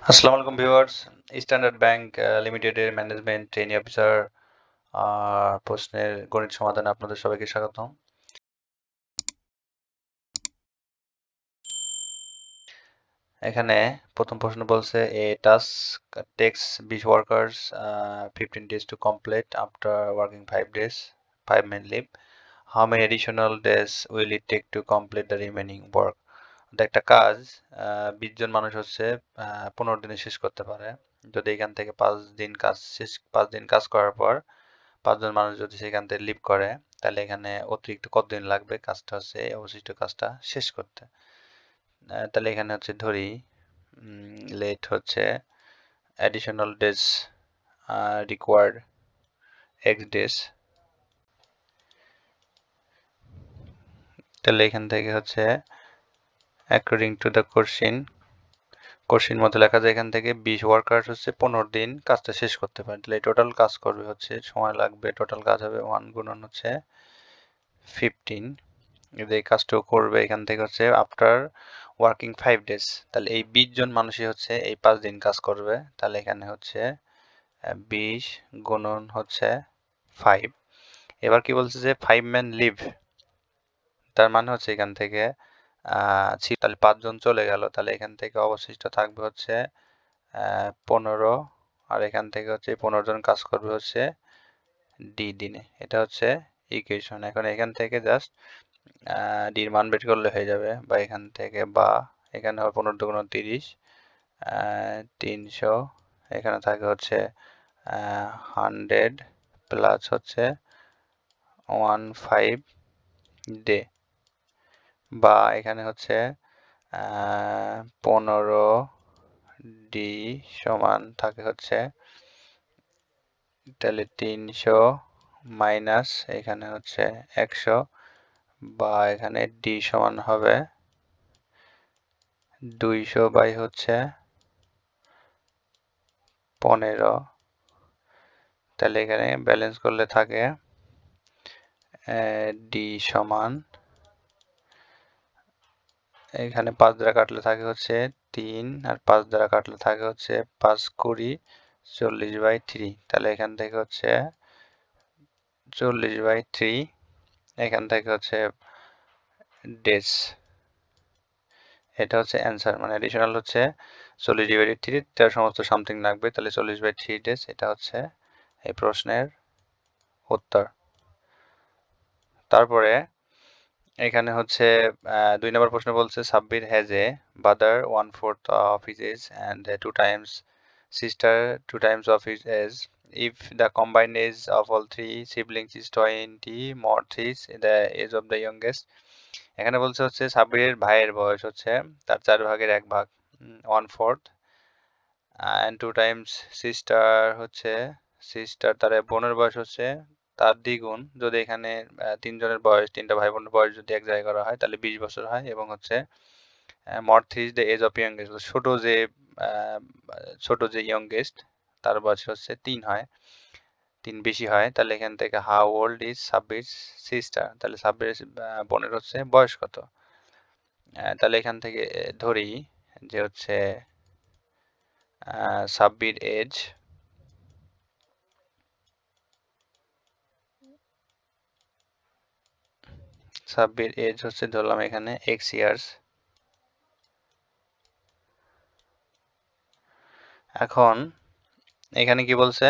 আসসালামু আলাইকুম viewers. Standard bank লিমিটেডের ম্যানেজমেন্ট ট্রেনি অফিসার প্রশ্নের গণিত সমাধানে আপনাদের সবাইকে স্বাগতম। এখানে প্রথম প্রশ্ন বলছে a task takes 20 workers 15 days to complete after working 5 days 5 men leave. How many additional days will it take to complete the remaining work? একটা কাজ 20 জন মানুষ হচ্ছে 15 দিনে শেষ করতে পারে। যদি এখান থেকে 5 দিন কাজ করার পর 5 জন মানুষ যদি সেখান থেকে লিভ করে, তাহলে এখানে অতিরিক্ত কতদিন লাগবে কাজটা হচ্ছে অবশিষ্ট কাজটা শেষ করতে। তাহলে এখানে হচ্ছে ধরি লেট হচ্ছে additional days required x days, তাহলে এখান থেকে হচ্ছে according to the কোশ্চিন মতো লেখা যায় এখান থেকে 20 ওয়ার্কার্স হচ্ছে 15 দিন কাজটা শেষ করতে পারে। তাহলে টোটাল কাজ করবে হচ্ছে সময় লাগবে, টোটাল কাজ হবে 1 গুণন হচ্ছে 15। যদি এই কাজটাও করবে এখান থেকে হচ্ছে আফটার ওয়ার্কিং 5 days, তাহলে এই 20 জন মানুষই হচ্ছে এই 5 দিন কাজ করবে। তাহলে এখানে হচ্ছে 20 গুণন হচ্ছে 5। এবার কি বলছে যে 5 ম্যান লিভ, তার মানে হচ্ছে এখান থেকে তাহলে 5 জন চলে গেল, তাহলে এখান থেকে অবশিষ্ট থাকবে হচ্ছে 15, আর এখান থেকে হচ্ছে 15 জন কাজ করবে হচ্ছে ডি দিনে। এটা হচ্ছে ইকুয়েশন। এখন এখান থেকে জাস্ট ডির মান বের করলে হয়ে যাবে, বা এখান থেকে বা এখানে হবে 15 দুগুণ 30, 300, এখানে থাকে হচ্ছে 100 প্লাস হচ্ছে 15 ডে, বা এখানে হচ্ছে 15 ডি সমান থাকে হচ্ছে, তাহলে 300 মাইনাস এখানে হচ্ছে 100, বা এখানে ডি সমান হবে 200 বাই হচ্ছে 15। তাহলে এখানে ব্যালেন্স করলে থাকে ডি সমান, এখানে 5 দ্বারা কাটলে থাকে হচ্ছে 3, আর 5 দ্বারা কাটলে থাকে হচ্ছে 5 20 40/3। তাহলে এখান থেকে হচ্ছে 40/3, এখান থেকে হচ্ছে ডেজ। এটা হচ্ছে অ্যান্সার, মানে এডিশনাল হচ্ছে 40/3, তার সমস্ত সামথিং লাগবে, তাহলে 40/3 ডেজ। এটা হচ্ছে এই প্রশ্নের উত্তর। তারপরে এখানে হচ্ছে 2 নম্বর প্রশ্ন বলছে Sabbir has a brother 1/4 of his age and 2 times sister 2 times of his age. If the combined age of all 3 siblings is 20 more 3 the age of the youngest. এখানে বলছে হচ্ছে সাব্বিরের ভাইয়ের বয়স হচ্ছে তার 4 ভাগের 1 ভাগ 1/4, and 2 times sister হচ্ছে সিস্টার তার বোনের বয়স হচ্ছে তার দ্বিগুণ। যদি এখানে 3 জনের বয়স, 3টা ভাই বোনের বয়স যদি এক জায়গায় করা হয় তাহলে 20 বছর হয়, এবং হচ্ছে mod 3 is the age of youngest, ছোট যে ইয়ংগেস্ট তার বয়স হচ্ছে 3 হয়, 3 বেশি হয়। তাহলে এখান থেকে how old is Sabbir sister, তাহলে সাব্বির বোনের হচ্ছে বয়স কত। তাহলে এখান থেকে ধরি যে হচ্ছে সাব্বির এজ হচ্ছে ধরলাম এখানে x ইয়ার্স। এখন এখানে কি বলছে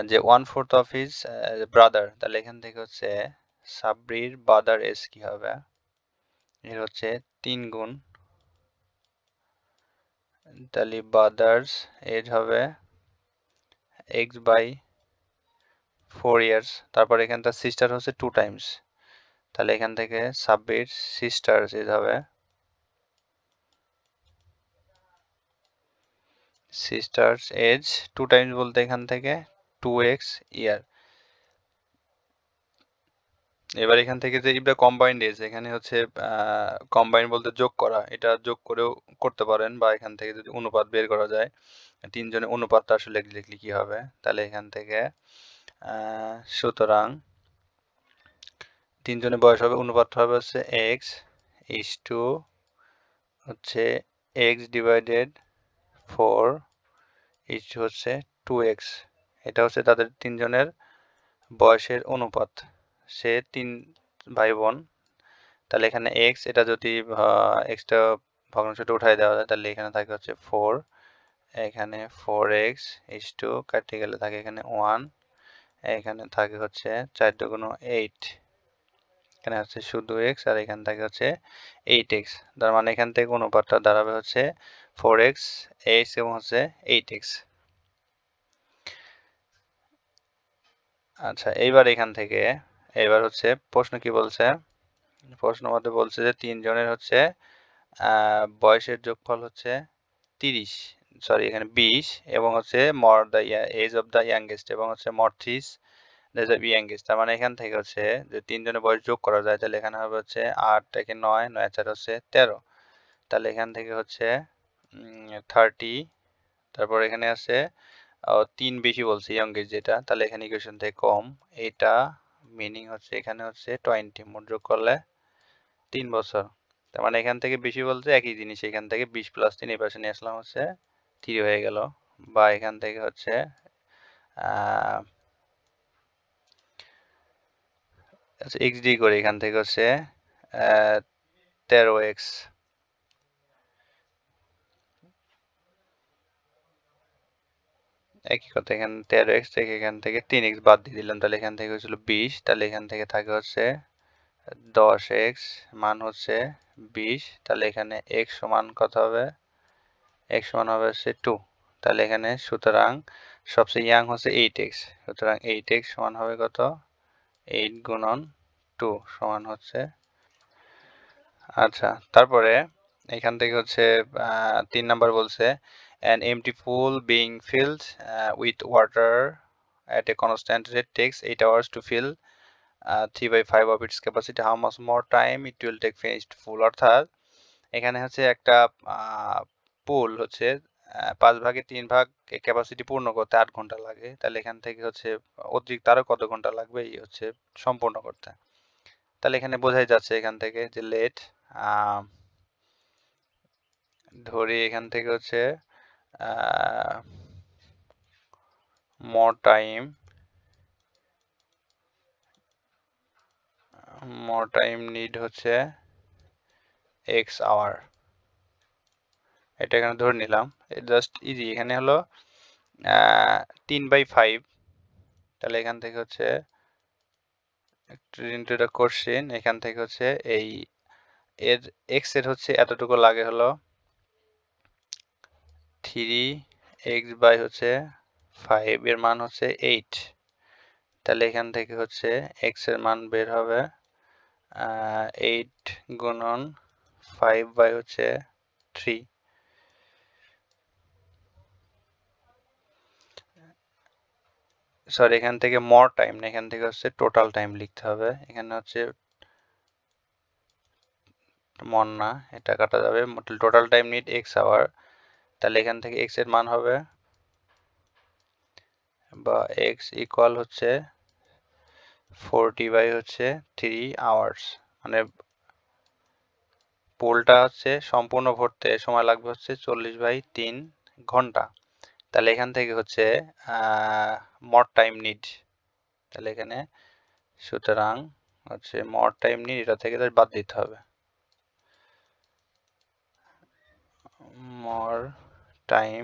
যে 1/4 অফ হিজ ব্রাদার, তাহলে এখান থেকে হচ্ছে সাব্বির ব্রাদার এজ কি হবে, এর হচ্ছে 3 গুণ, তাহলে ব্রাদার্স এজ হবে x/4 ইয়ার্স। তারপর এখান থেকে সিস্টার হচ্ছে 2 টাইমস, তাহলে এখান থেকে সাব্বির সিস্টার এজ হবে সিস্টার্স এজ 2 টাইমস বলতে এখান থেকে 2x ইয়ার। এবার এখান থেকে যে ইফ কম্বাইন্ড এজ, এখানে হচ্ছে কম্বাইন বলতে যোগ করা, এটা যোগ করেও করতে পারেন, বা এখান থেকে যদি অনুপাত বের করা যায় 3 জনের অনুপাতটা আসলে লিখলে কি হবে, তাহলে এখান থেকে সুতরাং 3 জনের বয়স হবে, অনুপাত হবে হচ্ছে x is to হচ্ছে x/4, 4 হচ্ছে 2x। এটা হচ্ছে তাদের তিনজনের বয়সের অনুপাত। সে 3 ভাই বোন, তাহলে এখানে x, এটা যদি xটা ভগ্নাংশটা উঠাই দেওয়া যায় তাহলে এখানে থাকে হচ্ছে 4, এখানে 4x কাটতে গেলে থাকে এখানে 1, এখানে থাকে হচ্ছে 4 দুগুণ 8, এখানে হচ্ছে শুধু x আর এখানে থাকে হচ্ছে 8x। তার মানে এখান থেকে অনুপাতটা দাঁড়াবে হচ্ছে 4x এবং হচ্ছে 8x। আচ্ছা, এইবার এখান থেকে এবার হচ্ছে প্রশ্ন কি বলছে, প্রশ্ন মধ্যে বলছে যে তিনজনের হচ্ছে বয়সের যোগফল হচ্ছে 30, সরি এখানে 20, এবং হচ্ছে more the age of the youngest, এবং হচ্ছে মর থ্রিস ইয়াংগেস্ট। তার মানে এখান থেকে হচ্ছে যে তিনজনের বয়স যোগ করা যায়, তাহলে এখানে হবে হচ্ছে 8 থেকে 9, 9 4 হচ্ছে 13, তাহলে এখান থেকে হচ্ছে 30। তারপর এখানে আছে 3 বেশি বলছে ইয়াংগেস্ট যেটা, তাহলে এখানে ইকুয়েশন থেকে কম, এটা মিনিং হচ্ছে এখানে হচ্ছে 20, মোট যোগ করলে 3 বছর। তার মানে এখান থেকে বেশি বলতে একই জিনিস, এখান থেকে 20 + 3 এই পাশে নিয়ে আসলাম হচ্ছে 3 হয়ে গেল, বা এখান থেকে হচ্ছে আচ্ছা xd করে এখান থেকে হচ্ছে 13x, একই কথা, এখানে 13x থেকে এখান থেকে 3x বাদ দিয়ে দিলাম, তাহলে এখান থেকে হচ্ছিল 20, তাহলে এখান থেকে থাকে হচ্ছে 10x মান হচ্ছে 20, তাহলে এখানে x সমান কত হবে, x সমান হবে হচ্ছে 2, তাহলে এখানে সুতরাং সবচেয়ে ইয়াং হচ্ছে 8x, সুতরাং 8x সমান হবে কত, 8 গুণন 2 সমান হচ্ছে। আচ্ছা, তারপরে এখান থেকে হচ্ছে 3 নাম্বার বলছে an empty pool being filled with water at a constant rate takes 8 hours to fill 3/5 of its capacity, how much more time it will take finished full। অর্থাৎ এখানে হচ্ছে একটা পুল হচ্ছে 5 ভাগে 3 ভাগ ক্যাপাসিটি পূর্ণ করতে 8 ঘন্টা লাগে, তাহলে এখান থেকে হচ্ছে অতিরিক্ত আরো কত ঘন্টা লাগবে এই হচ্ছে সম্পূর্ণ করতে। তাহলে এখানে বোঝাই যাচ্ছে এখান থেকে যে লেট ধরি এখান থেকে হচ্ছে more time need হচ্ছে x hour, এটা এখানে ধরে নিলাম, জাস্ট ইজি। এখানে হলো 3/5, তাহলে এখান থেকে হচ্ছে ইনটু দ্য কোশ্চেন, এখান থেকে হচ্ছে এই এর x এর হচ্ছে এতটুকু লাগে হলো 3x বাই হচ্ছে 5, এর মান হচ্ছে 8, তাহলে এখান থেকে হচ্ছে x এর মান বের হবে 8 গুণন 5 বাই হচ্ছে 3। সরি, এখান থেকে মর টাইম না, এখান থেকে হচ্ছে টোটাল টাইম লিখতে হবে, এখানে হচ্ছে মর না, এটা কাটা যাবে, total time need x hour, তাহলে এখান থেকে x এর মান হবে বা x ইকুয়াল হচ্ছে 40 বাই হচ্ছে 3 আওয়ার্স, মানে পুলটা হচ্ছে সম্পূর্ণ ভরতে সময় লাগবে হচ্ছে 40/3 ঘন্টা। তাহলে এখান থেকে হচ্ছে মর টাইম নিড, তাহলে এখানে সুতরাং হচ্ছে মর টাইম নিড, এটা থেকে বাদ দিতে হবে, মর টাইম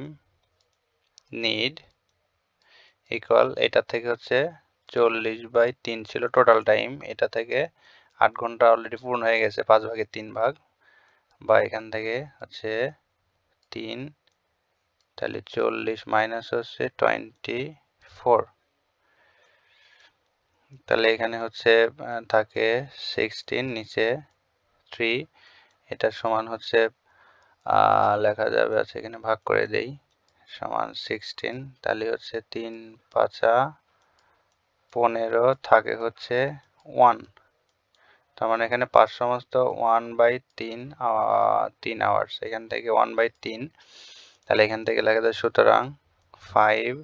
নিড ইকুয়াল, এটা থেকে হচ্ছে 40/3 ছিল টোটাল টাইম, এটা থেকে 8 ঘন্টা অলরেডি পূর্ণ হয়ে গেছে 5 ভাগের 3 ভাগ, বা এখান থেকে হচ্ছে 3, তাহলে 40 মাইনাস হচ্ছে 24, তাহলে এখানে হচ্ছে থাকে 16 নিচে 3, এটা সমান হচ্ছে লেখা যাবে, আছে এখানে ভাগ করে দেই, সমান 16, তাহলে হচ্ছে 3 5 15 থাকে হচ্ছে 1, তার মানে এখানে 5 সমস্ত 1/3 3 আওয়ার্স, এখান থেকে 1/3, তাহলে এখান থেকে লেখা যায় সুতরাং 5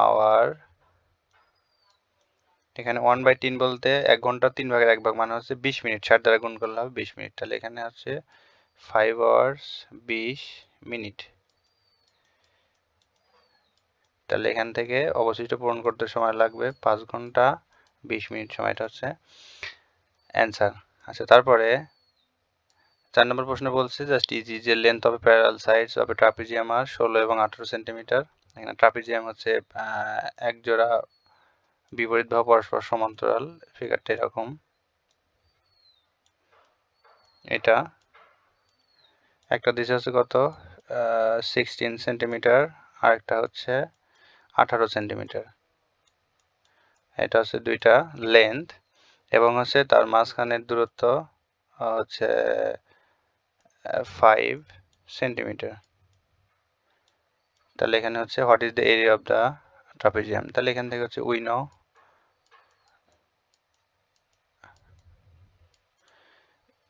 আওয়ার, এখানে 1/3 বলতে 1 ঘন্টা 3 ভাগের 1 ভাগ মানে হচ্ছে 20 মিনিট, 60 দ্বারা গুণ করলে হবে 20 মিনিট, তাহলে এখানে হচ্ছে 5 hours 20 মিনিট। তাহলে এখান থেকে অবশিষ্ট পূরণ করতে সময় লাগবে 5 ঘন্টা 20 মিনিট, সময়টা হচ্ছে অ্যান্সার। আচ্ছা, তারপরে 4 নম্বর প্রশ্ন বলছে জাস্ট ইজি যে length of parallel sides of trapezium আর 16 এবং 18 সেন্টিমিটার। এখানে ট্রাপিজিয়াম হচ্ছে এক জোড়া বিপরীত বাহু পরস্পর সমান্তরাল, ফিগারটা এরকম। এটা একটা দিছে হচ্ছে কত 16 সেন্টিমিটার, আর একটা হচ্ছে 18 সেন্টিমিটার। এটা হচ্ছে দুইটা লেন্থ, এবং হচ্ছে তার মাঝখানের দূরত্ব হচ্ছে 5 সেন্টিমিটার। তাহলে এখানে হচ্ছে what is the area of the trapezium. তাহলে এখান থেকে হচ্ছে উই নো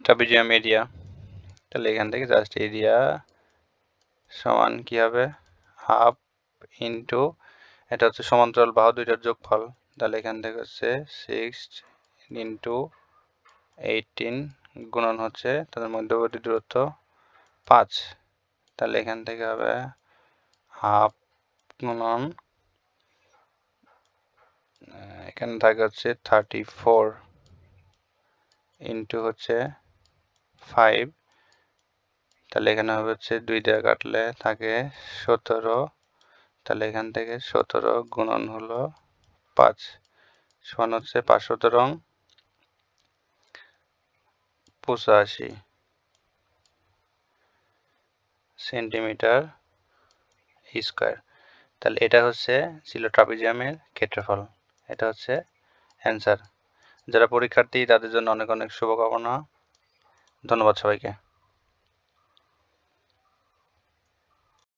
ট্রাপিজিয়াম এরিয়া। তাহলে এখান থেকে জাস্ট এরিয়া সমান কি হবে, হাফ ইন্টু, এটা হচ্ছে সমান্তরাল বাহু দুইটার যোগফল। তাহলে এখান থেকে হচ্ছে 6 ইন্টু 18 গুণন হচ্ছে তাদের মধ্যবর্তী দূরত্ব 5। তাহলে এখান থেকে হবে হাফ গুণন, এখানে থাকে হচ্ছে 34 ইন্টু হচ্ছে 5। তাহলে এখানে হবে হচ্ছে 2 দিয়ে কাটলে থাকে 17। তাহলে এখান থেকে 17 গুণন হলো 5 সমান হচ্ছে 5×17 85 সেন্টিমিটার স্কয়ার। তাহলে এটা হচ্ছে ছিল ট্রাপিজিয়ামের ক্ষেত্রফল। এটা হচ্ছে অ্যান্সার। যারা পরীক্ষার্থী তাদের জন্য অনেক অনেক শুভকামনা। ধন্যবাদ সবাইকে।